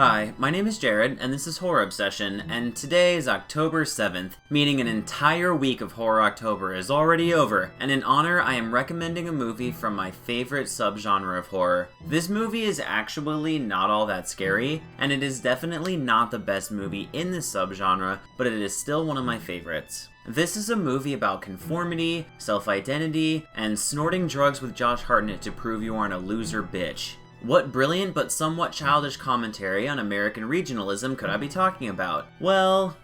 Hi, my name is Jared, and this is Horror Obsession, and today is October 7th, meaning an entire week of Horror October is already over, and in honor, I am recommending a movie from my favorite subgenre of horror. This movie is actually not all that scary, and it is definitely not the best movie in this subgenre, but it is still one of my favorites. This is a movie about conformity, self-identity, and snorting drugs with Josh Hartnett to prove you aren't a loser bitch. What brilliant but somewhat childish commentary on American regionalism could I be talking about? Well,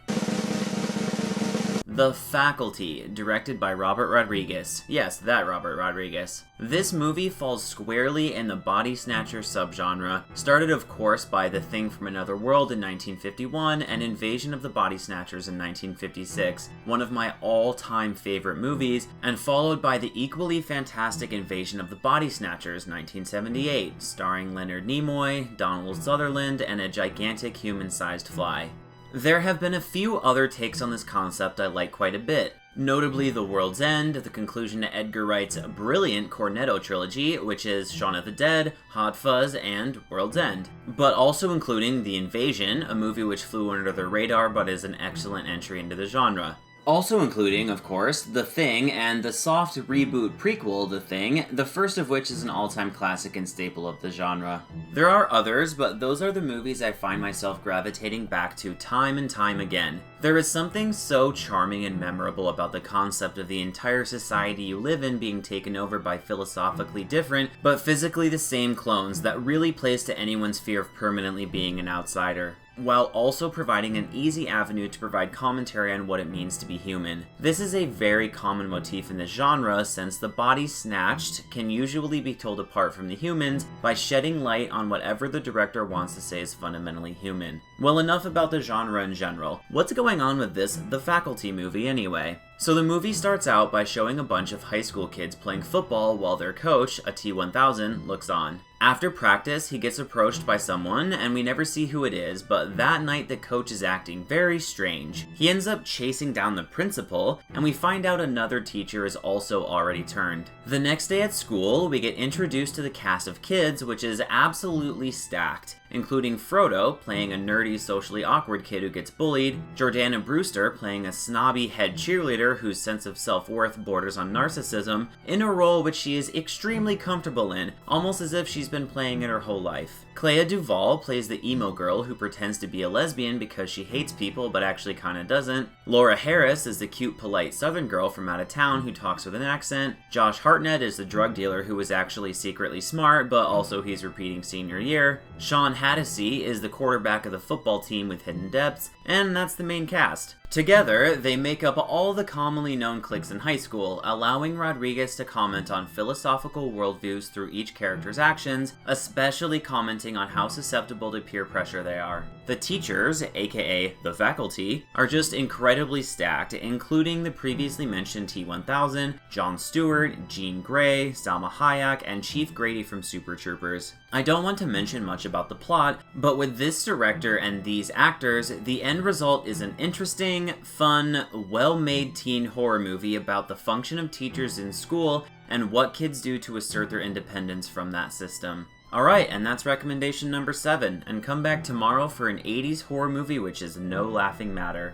The Faculty, directed by Robert Rodriguez. Yes, that Robert Rodriguez. This movie falls squarely in the body snatcher subgenre, started of course by The Thing from Another World in 1951 and Invasion of the Body Snatchers in 1956, one of my all-time favorite movies, and followed by the equally fantastic Invasion of the Body Snatchers 1978, starring Leonard Nimoy, Donald Sutherland, and a gigantic human-sized fly. There have been a few other takes on this concept I like quite a bit, notably The World's End, the conclusion to Edgar Wright's brilliant Cornetto trilogy, which is Shaun of the Dead, Hot Fuzz, and World's End, but also including The Invasion, a movie which flew under the radar but is an excellent entry into the genre. Also including, of course, The Thing and the soft reboot prequel, The Thing, the first of which is an all-time classic and staple of the genre. There are others, but those are the movies I find myself gravitating back to time and time again. There is something so charming and memorable about the concept of the entire society you live in being taken over by philosophically different, but physically the same clones that really plays to anyone's fear of permanently being an outsider, while also providing an easy avenue to provide commentary on what it means to be human. This is a very common motif in this genre, since the body snatched can usually be told apart from the humans by shedding light on whatever the director wants to say is fundamentally human. Well, enough about the genre in general. What's going on with this The Faculty movie anyway? So the movie starts out by showing a bunch of high school kids playing football while their coach, a T-1000, looks on. After practice, he gets approached by someone, and we never see who it is, but that night the coach is acting very strange. He ends up chasing down the principal, and we find out another teacher is also already turned. The next day at school, we get introduced to the cast of kids, which is absolutely stacked, including Frodo playing a nerdy, socially awkward kid who gets bullied, Jordana Brewster playing a snobby head cheerleader whose sense of self-worth borders on narcissism, in a role which she is extremely comfortable in, almost as if she's been playing it her whole life. Clea Duvall plays the emo girl who pretends to be a lesbian because she hates people but actually kinda doesn't. Laura Harris is the cute, polite southern girl from out of town who talks with an accent. Josh Hartnett is the drug dealer who is actually secretly smart, but also he's repeating senior year. Sean Hattasey is the quarterback of the football team with hidden depths, and that's the main cast. Together, they make up all the commonly known cliques in high school, allowing Rodriguez to comment on philosophical worldviews through each character's actions, especially commenting on how susceptible to peer pressure they are. The teachers, aka the faculty, are just incredibly stacked, including the previously mentioned T-1000, Jon Stewart, Jean Grey, Salma Hayek, and Chief Grady from Super Troopers. I don't want to mention much about the plot, but with this director and these actors, the end result is an interesting, fun, well-made teen horror movie about the function of teachers in school and what kids do to assert their independence from that system. Alright, and that's recommendation number 7, and come back tomorrow for an 80s horror movie which is no laughing matter.